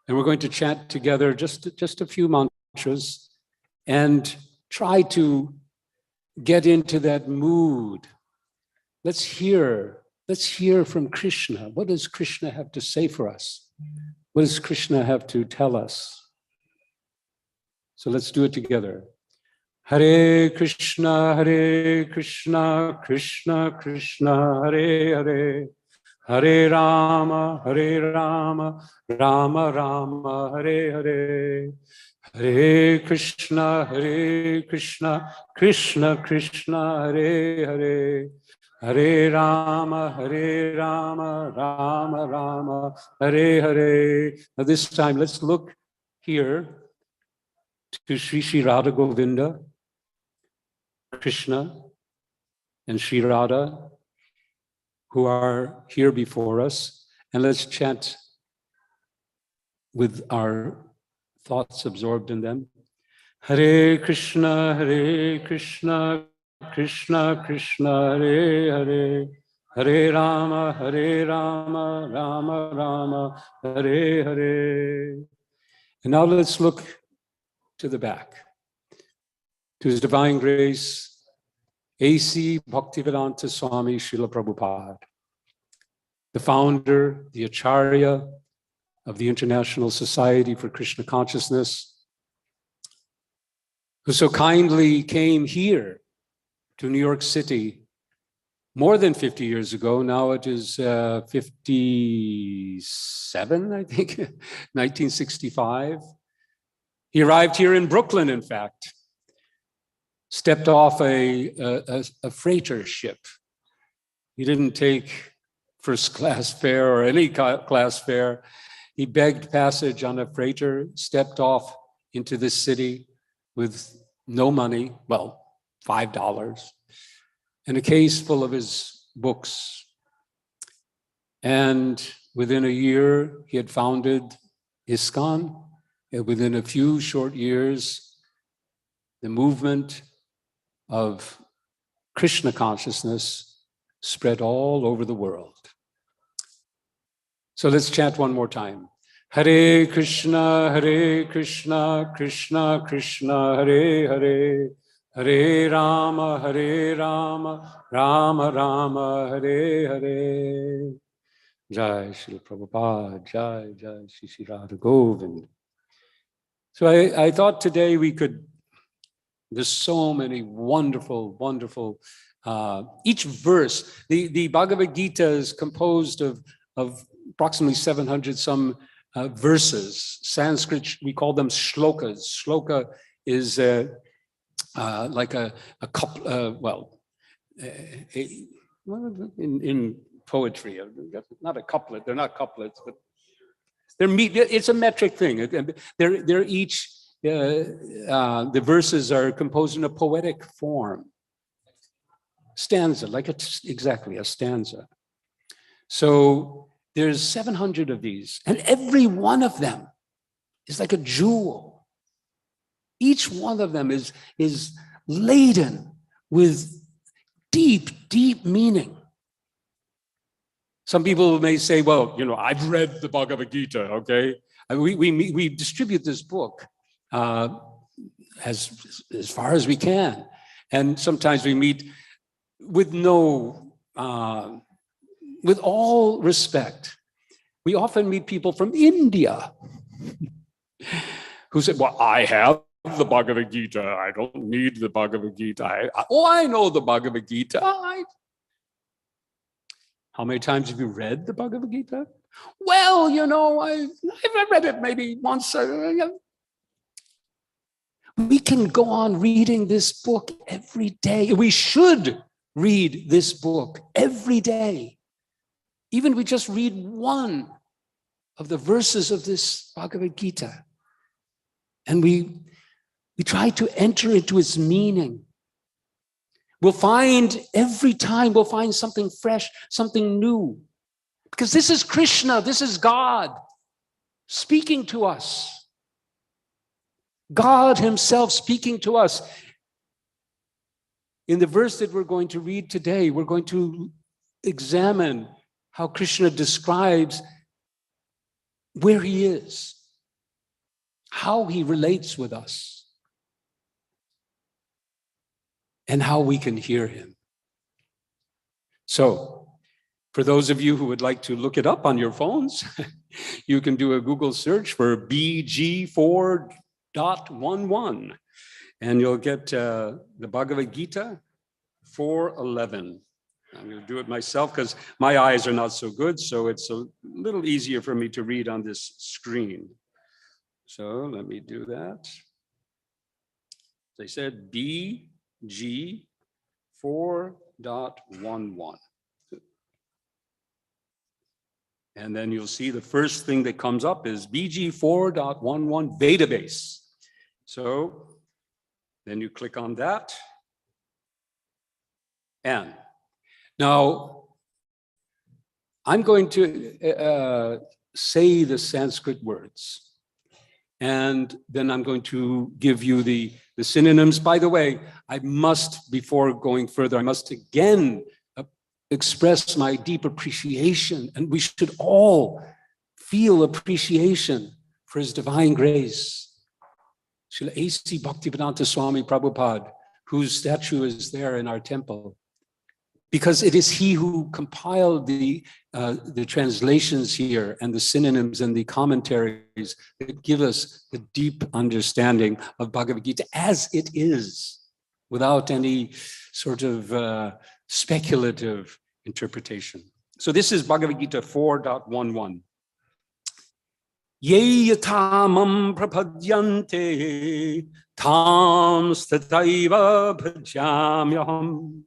And we're going to chant together just a few mantras and try to get into that mood. Let's hear from Krishna. What does Krishna have to say for us? What does Krishna have to tell us? So let's do it together. Hare Krishna, Krishna Krishna, Hare Hare. Hare Rama, Rama Rama, Hare Hare. Hare Krishna, Krishna Krishna, Hare Hare. Hare Rama, Rama Rama, Hare Hare. Now this time, let's look here to Sri Radha Govinda, Krishna, and Sri Radha, who are here before us, and let's chant with our thoughts absorbed in them. Hare Krishna, Krishna Krishna, Hare Hare. Hare Rama, Rama Rama, Hare Hare. And now let's look to the back, to His Divine Grace, A.C. Bhaktivedanta Swami Srila Prabhupada, the founder, the Acharya of the International Society for Krishna Consciousness, who so kindly came here to New York City more than 50 years ago. Now it is 57, I think, 1965. He arrived here in Brooklyn, in fact, stepped off a freighter ship. He didn't take first class fare or any class fare. He begged passage on a freighter, stepped off into the city with no money, well, $5, and a case full of his books. And within a year, he had founded ISKCON. And within a few short years, the movement of Krishna consciousness spread all over the world. So let's chant one more time. Hare Krishna, Krishna Krishna, Hare Hare. Hare Rama, Rama Rama, Hare Hare. Jai Srila Prabhupada, Jai Shri Radha Govind. So I thought today we could, there's so many wonderful, each verse, the Bhagavad-Gita is composed of approximately 700 some verses. Sanskrit, we call them shlokas. Shloka is like a couple, in poetry, not a couplet, they're not couplets, but it's a metric thing. They're each, the verses are composed in a poetic form. Stanza, exactly a stanza. So there's 700 of these, and every one of them is like a jewel. Each one of them is laden with deep meaning. Some people may say, well, I've read the Bhagavad-Gita, okay? We distribute this book as far as we can. And sometimes we meet with with all respect, we often meet people from India who said, well, I have the Bhagavad-Gita. I don't need the Bhagavad-Gita. I know the Bhagavad-Gita. How many times have you read the Bhagavad-Gita? Well, I've read it maybe once. We can go on reading this book every day. We should read this book every day. Even we just read one of the verses of this Bhagavad-Gita, and we try to enter into its meaning. We'll find every time, we'll find something fresh, something new. Because this is Krishna, this is God speaking to us. God himself speaking to us. In the verse that we're going to read today, we're going to examine how Krishna describes where he is. how he relates with us, and how we can hear him. So, for those of you who would like to look it up on your phones, you can do a Google search for BG4.11, and you'll get the Bhagavad-Gita 4:11. I'm going to do it myself because my eyes are not so good, so it's a little easier for me to read on this screen. So let me do that. As I said, BG 4.11. And then you'll see the first thing that comes up is BG 4.11 database. So then you click on that. And now I'm going to say the Sanskrit words. And then I'm going to give you the synonyms. By the way, I must, before going further, I must again express my deep appreciation, and we should all feel appreciation for his divine grace. Srila A.C. Bhaktivedanta Swami Prabhupada, whose statue is there in our temple, because it is he who compiled the translations here and the synonyms and the commentaries that give us the deep understanding of Bhagavad Gita as it is, without any sort of speculative interpretation. So this is Bhagavad Gita 4.11. Ye yatamam prapadyante tam stataiva bhajamyaham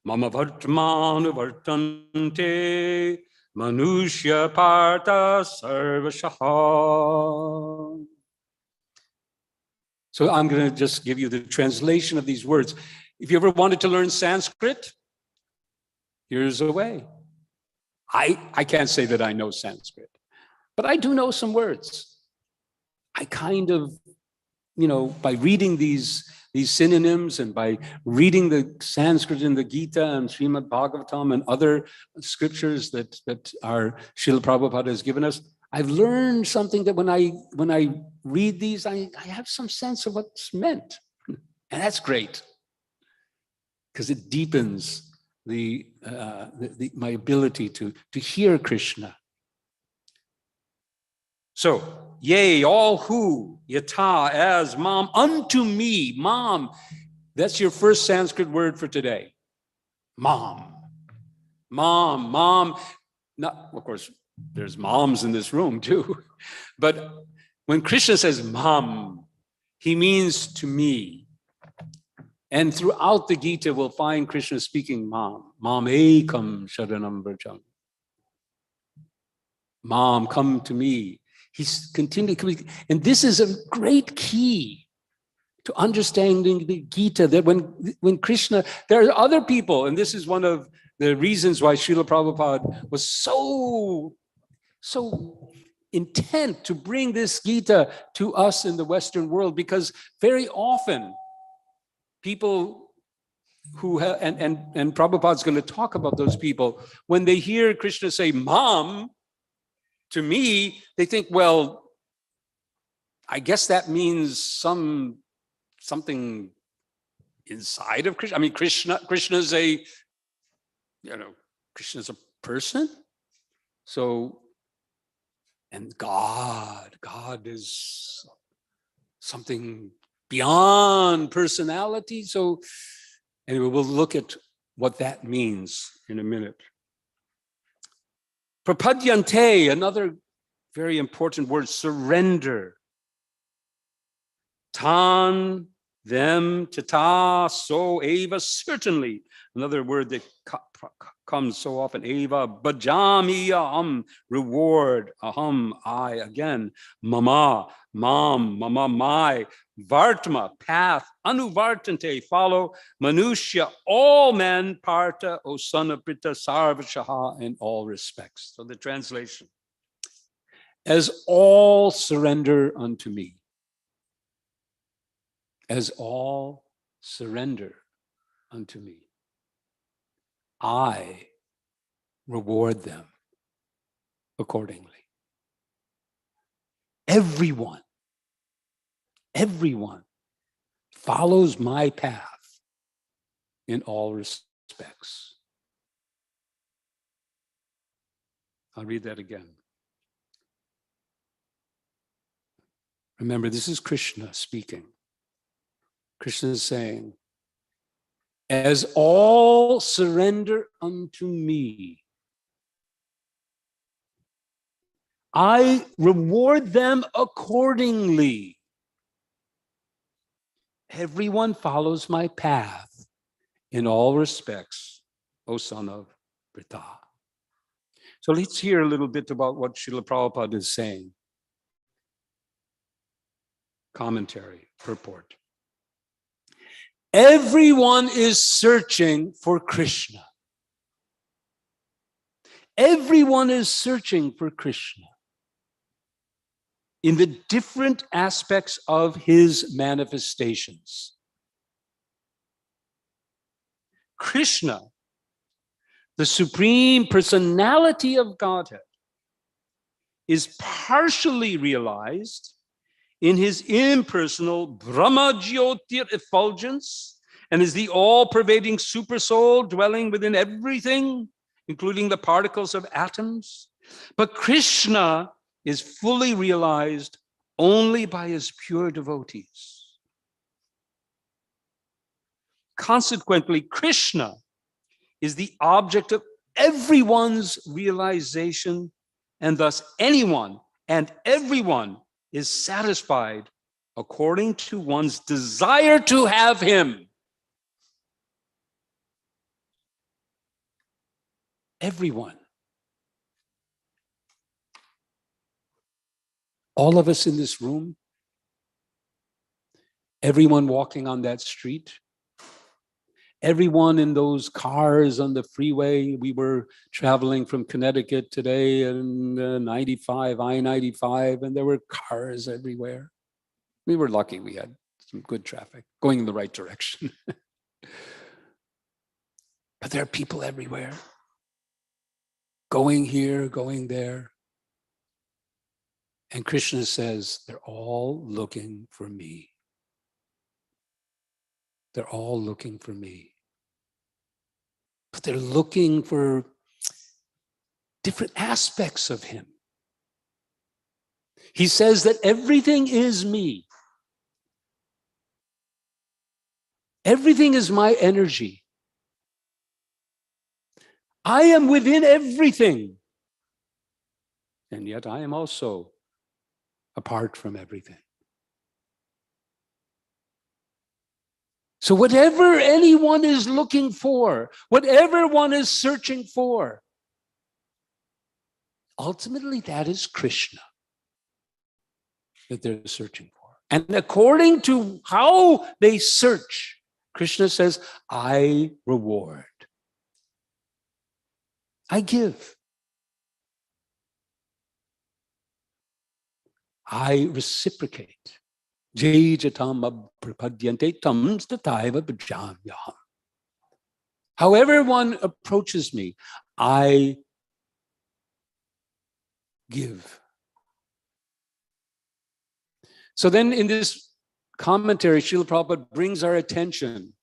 mama vartmanu vartante manushya partha sarvashaha. So I'm going to just give you the translation of these words. If you ever wanted to learn Sanskrit, here's a way. I can't say that I know Sanskrit, but I do know some words. I kind of, by reading these synonyms and by reading the Sanskrit in the Gita and Srimad Bhagavatam and other scriptures that our Srila Prabhupada has given us, I've learned something that when I read these, I have some sense of what's meant. And that's great, because it deepens my ability to hear Krishna. So, yea, all who, yata, as, mom, unto me, mom. That's your first Sanskrit word for today. Mom. Mom. Not, of course, there's moms in this room too. But when Krishna says mom, he means to me. And throughout the Gita, we'll find Krishna speaking mom. Mom ekam sharanam vrajam. Mom, come to me. He's continually coming. And this is a great key to understanding the Gita, that when Krishna, there are other people, and this is one of the reasons why Srila Prabhupada was so intent to bring this Gita to us in the Western world, because very often people who have, and Prabhupada's going to talk about those people, when they hear Krishna say, mom, to me, they think, well, I guess that means something inside of Krishna. I mean, Krishna's a person. So, and God is something beyond personality. So anyway, we'll look at what that means in a minute. Prapadyante, another very important word, surrender. Tan, them, tata, so, eva, certainly. Another word that comes so often, eva, bhajami, aham, reward, aham, I, again, mama, mom, mama, my, vartma, path, anuvartante, follow, manusya, all men, partha, O son of Prita, sarvashaha, in all respects. So the translation, as all surrender unto me. As all surrender unto me, I reward them accordingly. Everyone everyone follows my path in all respects. I'll read that again. Remember, this is Krishna speaking. Krishna is saying, as all surrender unto me, I reward them accordingly. Everyone follows my path in all respects, O son of Pritha. So let's hear a little bit about what Srila Prabhupada is saying. Commentary, purport. Everyone is searching for Krishna. Everyone is searching for Krishna in the different aspects of his manifestations. Krishna, the Supreme Personality of Godhead, is partially realized in his impersonal Brahma Jyotir effulgence and is the all-pervading supersoul dwelling within everything, including the particles of atoms. But Krishna is fully realized only by his pure devotees. Consequently, Krishna is the object of everyone's realization, and thus anyone and everyone is satisfied according to one's desire to have him. Everyone. All of us in this room, everyone walking on that street, everyone in those cars on the freeway. We were traveling from Connecticut today and I-95, and there were cars everywhere. We were lucky we had some good traffic going in the right direction. But there are people everywhere, going here, going there. And Krishna says, they're all looking for me. They're all looking for me. But they're looking for different aspects of him. He says that everything is me. Everything is my energy. I am within everything. And yet I am also apart from everything. So whatever anyone is looking for, whatever one is searching for, ultimately that is Krishna that they're searching for. And according to how they search, Krishna says, I reward. I give. I reciprocate. Jai jatam aprapadyante tam stataiva bhajamyaham. However one approaches me, I give. So then in this commentary, Srila Prabhupada brings our attention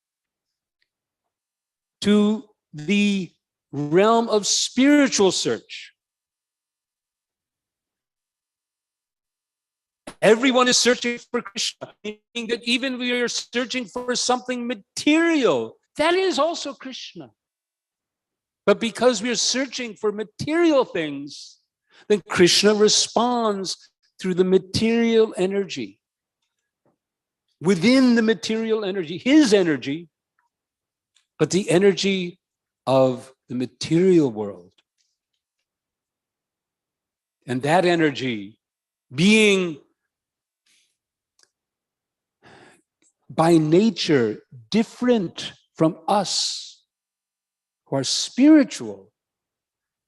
to the realm of spiritual search. Everyone is searching for Krishna, meaning that even we are searching for something material, that is also Krishna. But because we are searching for material things, then Krishna responds through the material energy. Within the material energy, his energy, but the energy of the material world. And that energy being by nature different from us who are spiritual,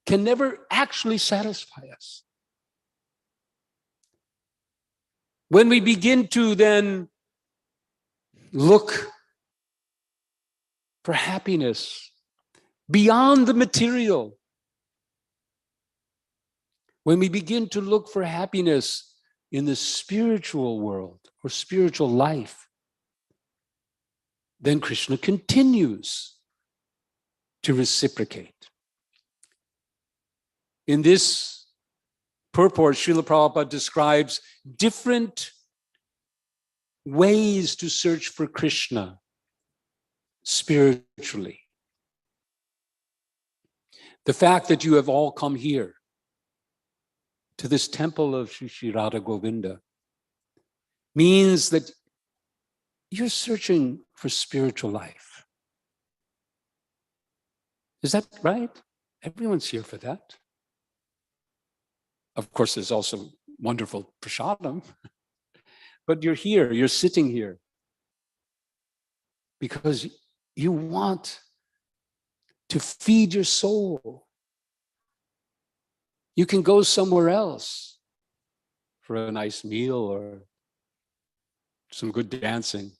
can never actually satisfy us. When we begin to then look for happiness beyond the material, when we begin to look for happiness in the spiritual world or spiritual life, then Krishna continues to reciprocate. In this purport, Srila Prabhupada describes different ways to search for Krishna spiritually. The fact that you have all come here to this temple of Shri Radha Govinda means that you're searching for spiritual life. Is that right? Everyone's here for that. Of course, there's also wonderful prasadam, but you're here, you're sitting here because you want to feed your soul. You can go somewhere else for a nice meal or some good dancing.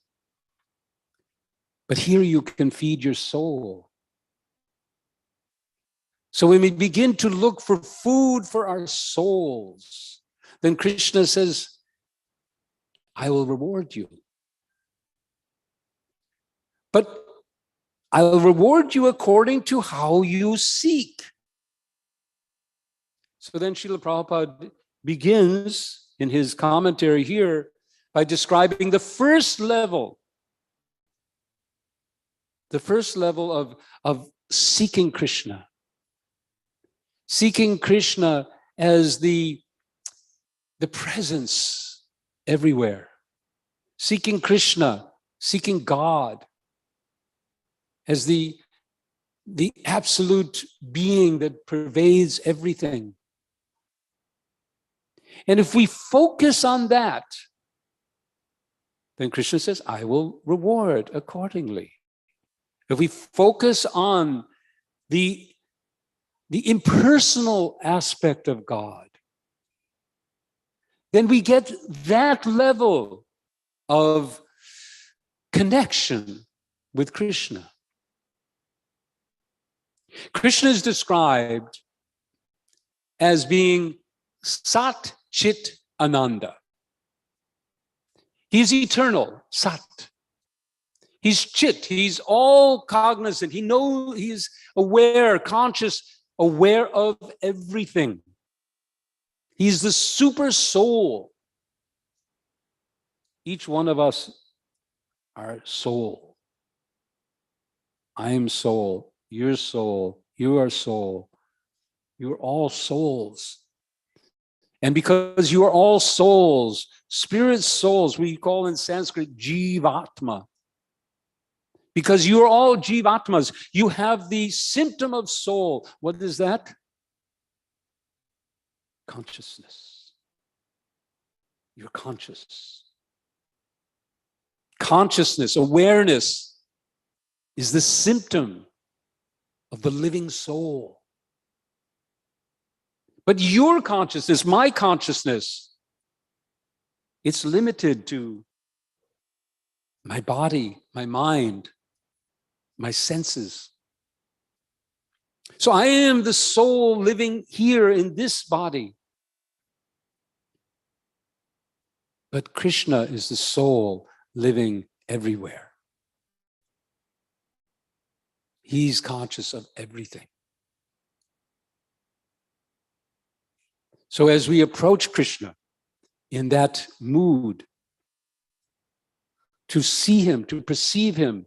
But here you can feed your soul. So when we begin to look for food for our souls, then Krishna says, I will reward you. But I'll reward you according to how you seek. So then Srila Prabhupada begins in his commentary here by describing the first level of seeking Krishna. Seeking Krishna as the presence everywhere. Seeking Krishna, seeking God as the absolute being that pervades everything. And if we focus on that, then Krishna says, I will reward accordingly. If we focus on the impersonal aspect of God, then we get that level of connection with Krishna. Krishna is described as being Sat Chit Ananda. He's eternal, Sat. He's Chit, he's all cognizant. He's aware, conscious, aware of everything. He's the super soul. Each one of us are soul. I am soul, you're soul, you are soul. You're all souls. And because you are all souls, spirit souls, we call in Sanskrit Jivatma. Because you are all Jivatmas, you have the symptom of soul. What is that? Consciousness. You're conscious. Consciousness, awareness is the symptom of the living soul. But your consciousness, my consciousness, it's limited to my body, my mind, my senses. So I am the soul living here in this body. But Krishna is the soul living everywhere. He's conscious of everything. So as we approach Krishna in that mood, to see him, to perceive him,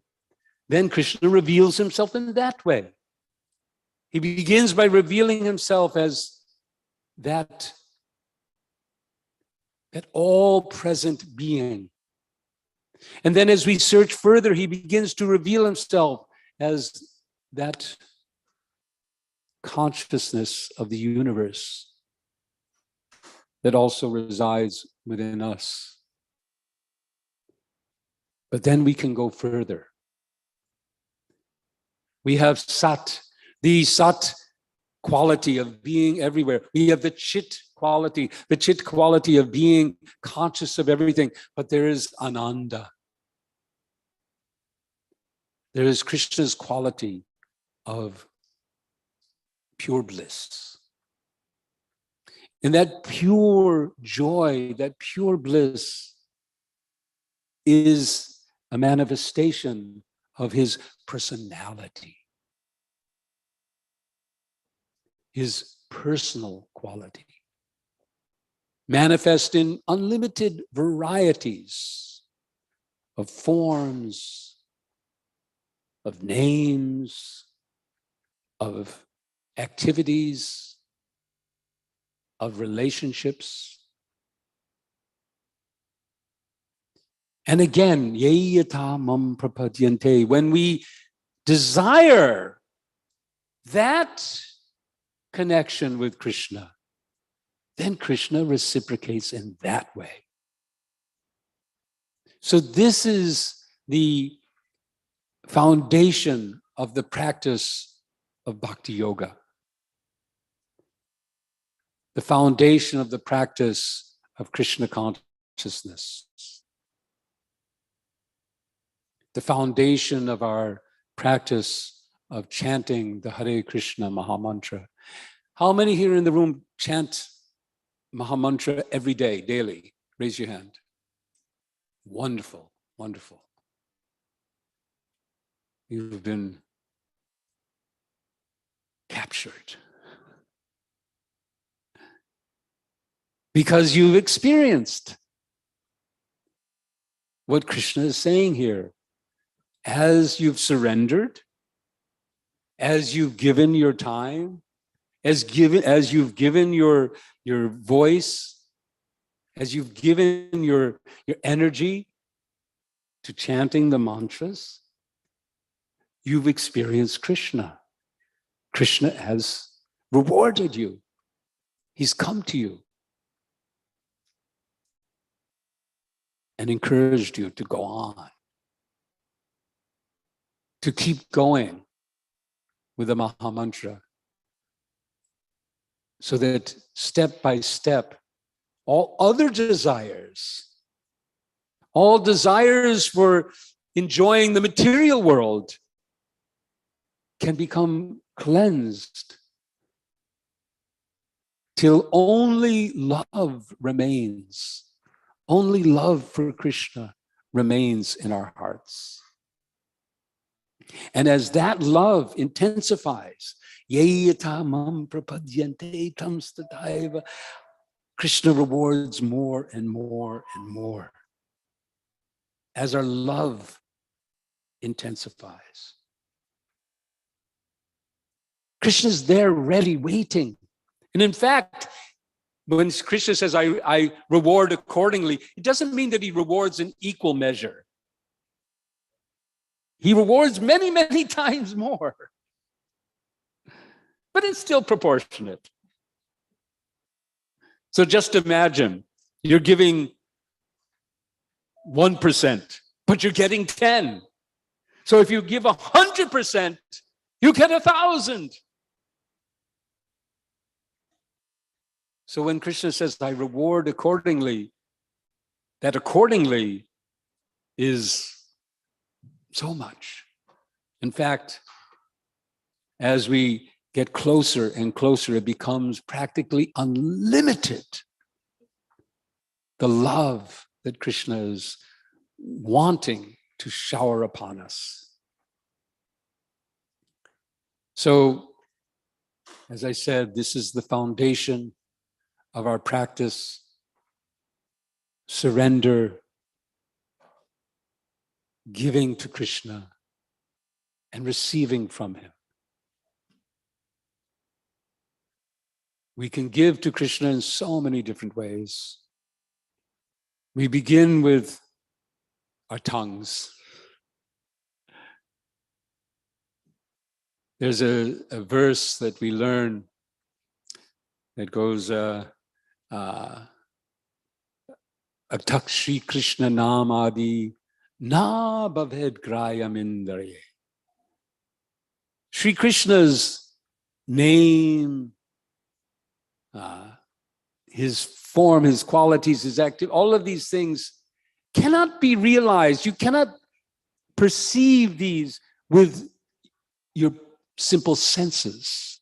then Krishna reveals himself in that way. He begins by revealing himself as that all-present being. And then as we search further, he begins to reveal himself as that consciousness of the universe that also resides within us. But then we can go further. We have Sat, the Sat quality of being everywhere. We have the Chit quality of being conscious of everything. But there is Ananda. There is Krishna's quality of pure bliss. And that pure joy, that pure bliss is a manifestation of his personality, his personal quality, manifest in unlimited varieties of forms, of names, of activities, of relationships. And again, yeyata mam prapadyante, when we desire that connection with Krishna, then Krishna reciprocates in that way. So this is the foundation of the practice of bhakti yoga. The foundation of the practice of Krishna consciousness. The foundation of our practice of chanting the Hare Krishna Mahamantra. How many here in the room chant Mahamantra every day, daily? Raise your hand. Wonderful, wonderful. You've been captured. Because you've experienced what Krishna is saying here. As you've surrendered, as you've given your time, as you've given your voice, as you've given your energy to chanting the mantras, you've experienced Krishna. Krishna has rewarded you. He's come to you and encouraged you to go on, to keep going with the Mahamantra, so that step by step, all other desires, all desires for enjoying the material world can become cleansed till only love remains. Only love for Krishna remains in our hearts. And as that love intensifies, yeyata mam prapadyante tam stataiva, Krishna rewards more and more and more as our love intensifies. Krishna's there ready, waiting. And in fact, when Krishna says, I reward accordingly, it doesn't mean that he rewards in equal measure. He rewards many, many times more. But it's still proportionate. So just imagine, you're giving 1%, but you're getting 10. So if you give 100%, you get 1,000. So when Krishna says, I reward accordingly, that accordingly is so much. In fact, as we get closer and closer, it becomes practically unlimited. The love that Krishna is wanting to shower upon us. So, as I said, this is the foundation of our practice. Surrender, giving to Krishna, and receiving from him. We can give to Krishna in so many different ways. We begin with our tongues. There's a verse that we learn that goes, Atak Shri Krishna Namadi Na Bhaved Grayam Indriye. Shri Krishna's name, his form, his qualities, his activity, all of these things cannot be realized. You cannot perceive these with your simple senses.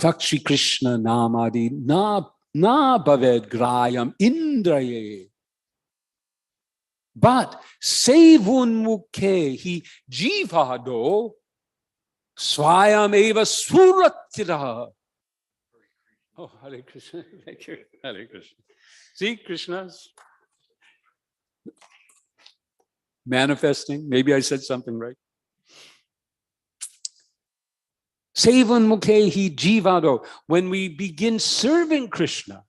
Takshi Krishna namadi na bhaved grayam indraye. But sevun mukhe hi jivado swayam eva suratira. Oh, Hare Krishna. Thank you. Hare Krishna. See, Krishna's manifesting. Maybe I said something right. Sevan mukhehi jivado. When we begin serving Krishna,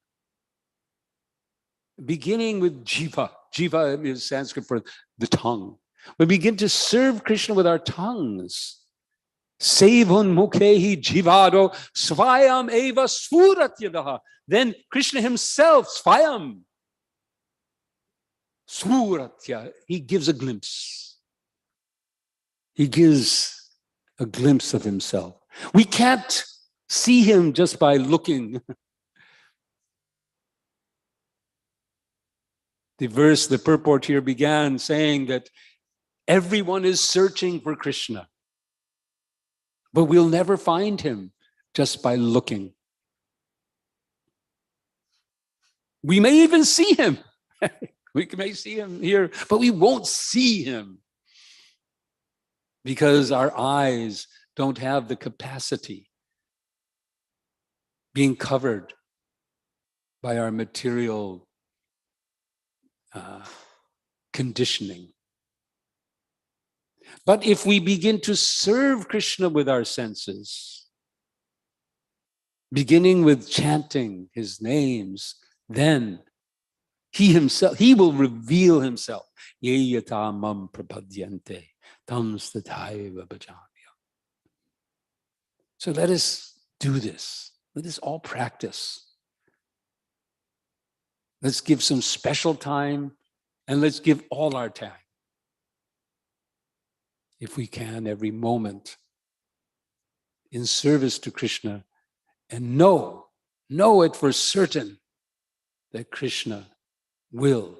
beginning with jiva. Jiva is Sanskrit for the tongue. We begin to serve Krishna with our tongues. Sevan mukhehi jivado svayam eva svuratyadaha. Then Krishna himself, svayam, svuratya, he gives a glimpse. He gives a glimpse of himself. We can't see him just by looking. The purport here began saying that everyone is searching for Krishna, but we'll never find him just by looking. We may even see him. We may see him here, but we won't see him because our eyes don't have the capacity, being covered by our material conditioning. But if we begin to serve Krishna with our senses, beginning with chanting his names, then he himself, he will reveal himself. Ye yata mam prapadyante tam stataiva bhajamya. So let us do this. Let us all practice. Let's give some special time, and let's give all our time, if we can, every moment, in service to Krishna, and know it for certain that Krishna will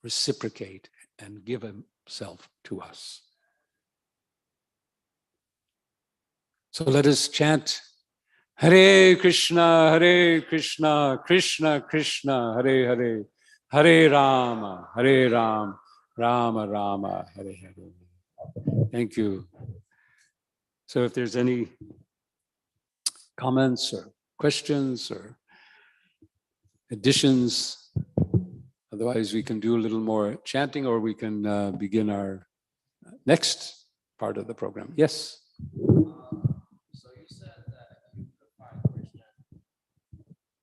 reciprocate and give himself to us. So let us chant Hare Krishna, Krishna Krishna, Hare Hare, Hare Rama, Rama Rama, Hare Hare. Thank you. So if there's any comments or questions or additions, otherwise we can do a little more chanting, or we can begin our next part of the program. Yes?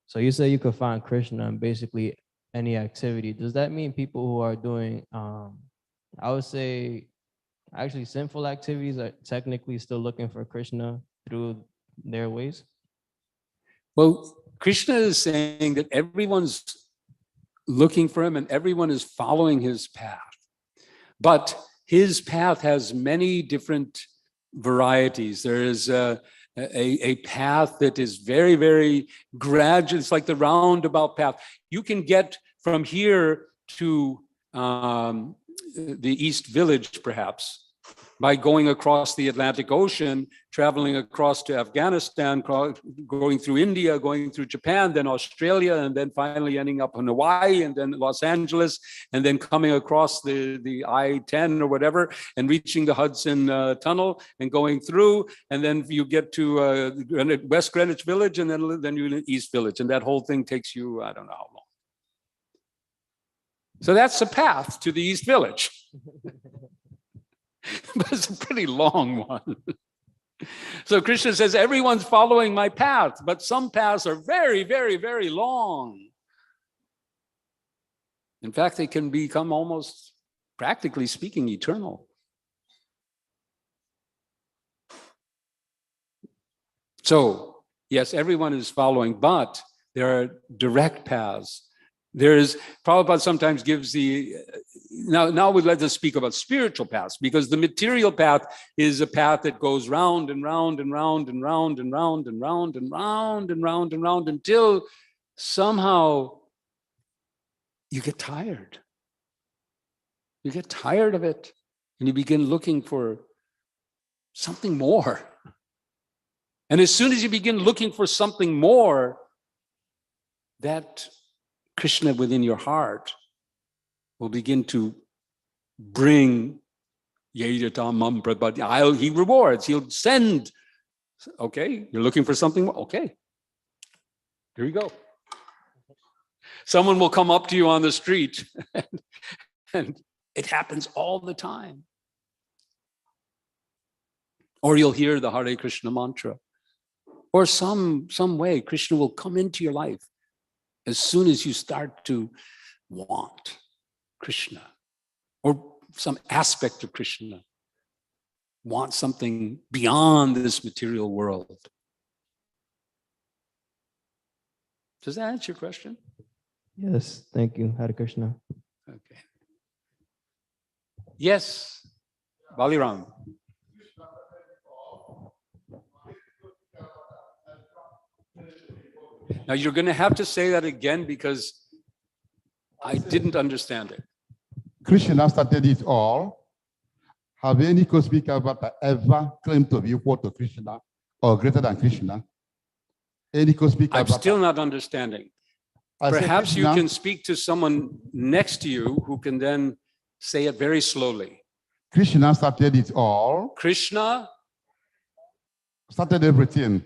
So you say you could find Krishna in basically any activity. Does that mean people who are doing, I would say, actually sinful activities are technically still looking for Krishna through their ways? Well, Krishna is saying that everyone's looking for him and everyone is following his path. But his path has many different varieties. There is a path that is very, very gradual. It's like the roundabout path. You can get from here to the East Village, perhaps, by going across the Atlantic Ocean, traveling across to Afghanistan, going through India, going through Japan, then Australia, and then finally ending up in Hawaii, and then Los Angeles, and then coming across the I-10 or whatever, and reaching the Hudson Tunnel and going through, and then you get to West Greenwich Village, and then you're in East Village, and that whole thing takes you, I don't know how long. So that's the path to the East Village. But it's a pretty long one. So Krishna says, everyone's following my path, but some paths are very, very, very long. In fact, they can become almost, practically speaking, eternal. So, yes, everyone is following, but there are direct paths. There's, Prabhupada sometimes gives the, now we let us speak about spiritual paths, because the material path is a path that goes round and round and round and round and round and round and round and round and round until somehow you get tired. You get tired of it and you begin looking for something more. And as soon as you begin looking for something more, that Krishna within your heart will begin to bring he rewards, he'll send. Okay, you're looking for something more. Okay, here you go. Someone will come up to you on the street and it happens all the time. Or you'll hear the Hare Krishna mantra. Or some way Krishna will come into your life as soon as you start to want Krishna or some aspect of Krishna, want something beyond this material world. Does that answer your question? Yes, thank you, Hare Krishna. Okay. Yes, Baliram. Now you're going to have to say that again because I didn't understand it. Krishna started it all. Have any cosmic avatar ever claimed to be equal to Krishna or greater than Krishna? Any cosmic I'm avatar? still not understanding. Perhaps you can speak to someone next to you who can then say it very slowly. Krishna started it all. Krishna Started everything.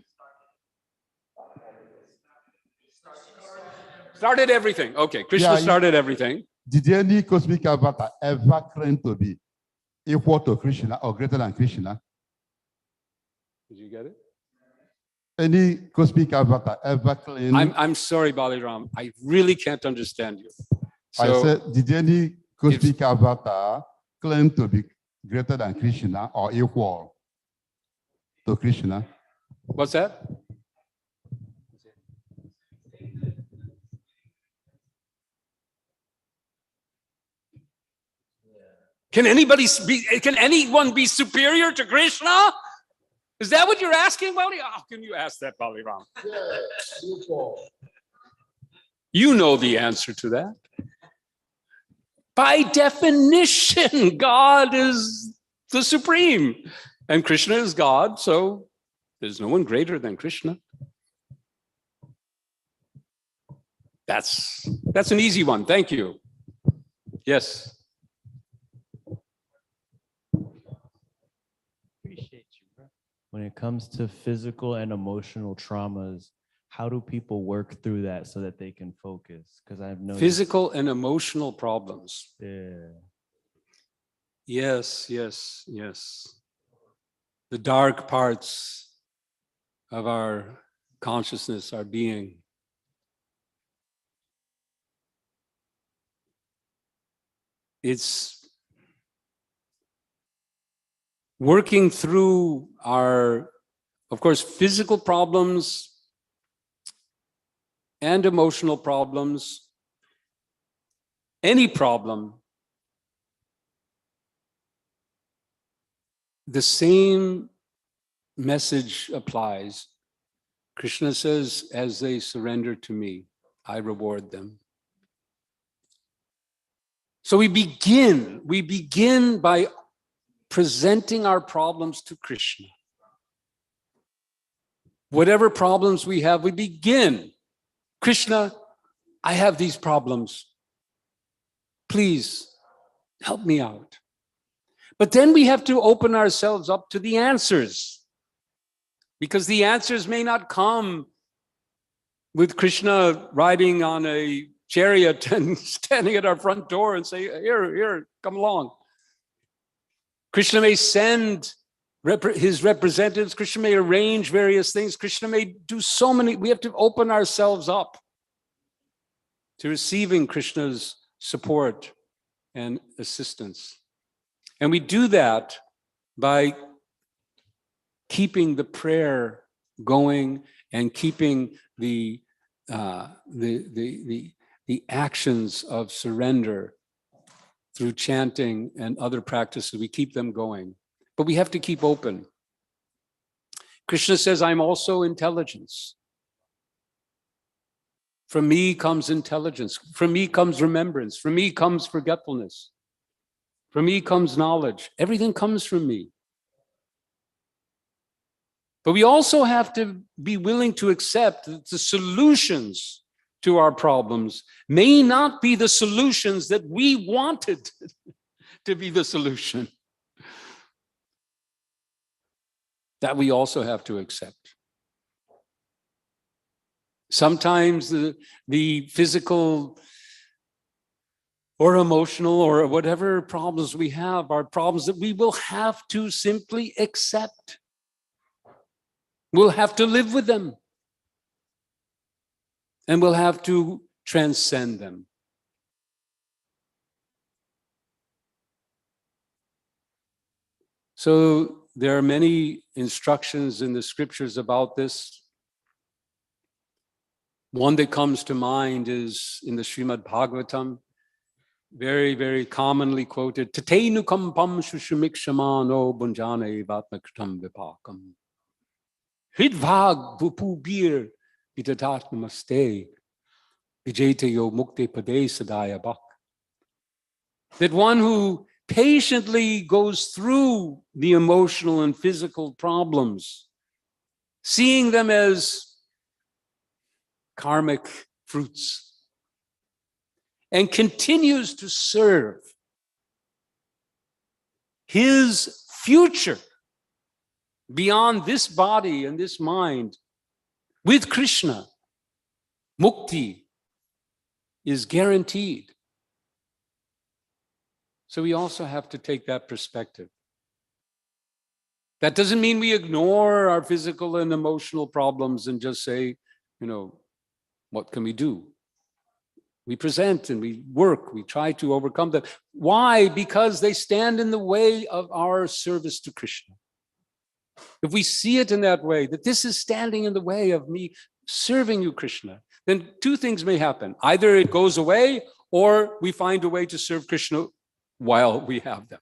started everything. Okay, Krishna started everything. Did any cosmic avatar ever claim to be equal to Krishna or greater than Krishna? Did you get it? Any cosmic avatar ever claim? I'm sorry, Baliram. I really can't understand you. I So said, did any cosmic avatar claim to be greater than Krishna or equal to Krishna? what's that? Can anyone be superior to Krishna? Is that what you're asking, Bali? How can you ask that, Baliram? You know the answer to that. By definition, God is the supreme. And Krishna is God, so there's no one greater than Krishna. That's an easy one. Thank you. Yes. When it comes to physical and emotional traumas, how do people work through that so that they can focus? Because I've noticed Physical and emotional problems. Yeah. Yes. The dark parts of our consciousness, our being. It's working through our, of course, physical problems and emotional problems. Any problem, the same message applies. Krishna says, as they surrender to me, I reward them. So we begin by presenting our problems to Krishna. Whatever problems we have, we begin. Krishna, I have these problems. Please help me out. But then we have to open ourselves up to the answers, because the answers may not come with Krishna riding on a chariot and standing at our front door and say, here, come along. Krishna may send his representatives. Krishna may arrange various things. Krishna may do so many. We have to open ourselves up to receiving Krishna's support and assistance. And we do that by keeping the prayer going and keeping the actions of surrender through chanting and other practices. We keep them going, but we have to keep open. Krishna says, I'm also intelligence. From me comes intelligence. From me comes remembrance. From me comes forgetfulness. From me comes knowledge. Everything comes from me. But we also have to be willing to accept that the solutions to our problems may not be the solutions that we wanted to be the solution. That we also have to accept. Sometimes the physical or emotional or whatever problems we have are problems that we will have to simply accept. We'll have to live with them. And we'll have to transcend them. So there are many instructions in the scriptures about this. One that comes to mind is in the Srimad Bhagavatam, very, very commonly quoted, Tatenu kampam shushumikshamano bunjane vatmakritam vipakam. Hridvag vupubir vidatatnamaste vijete yo mukte pade sadaya bhak. That one who patiently goes through the emotional and physical problems, seeing them as karmic fruits, and continues to serve his future beyond this body and this mind with Krishna, mukti is guaranteed. So we also have to take that perspective. That doesn't mean we ignore our physical and emotional problems and just say, what can we do? We present and we work, we try to overcome them. Why? Because they stand in the way of our service to Krishna. If we see it in that way, that this is standing in the way of me serving you, Krishna, then two things may happen. Either it goes away or we find a way to serve Krishna while we have them,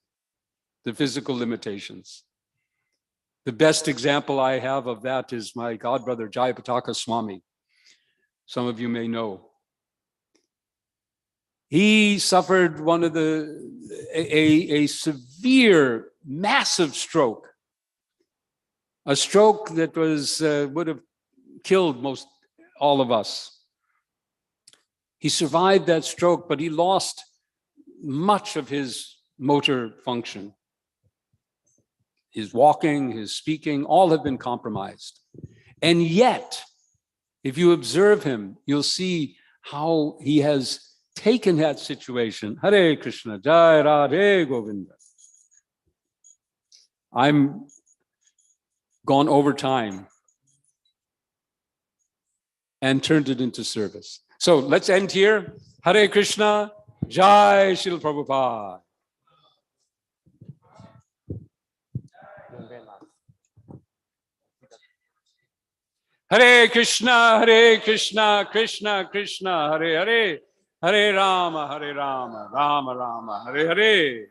the physical limitations. The best example I have of that is my godbrother, Jayapataka Swami. Some of you may know. He suffered a severe, massive stroke. A stroke that would have killed all of us. He survived that stroke, but he lost much of his motor function. His walking, his speaking, all have been compromised. And yet, if you observe him, you'll see how he has taken that situation. Hare Krishna, Jai Radhe Govinda. I'm gone over time and turned it into service. So let's end here. Hare Krishna, Jai Shri Prabhupada. Hare Krishna, Krishna Krishna, Hare Hare, Hare Rama, Rama Rama, Hare Hare.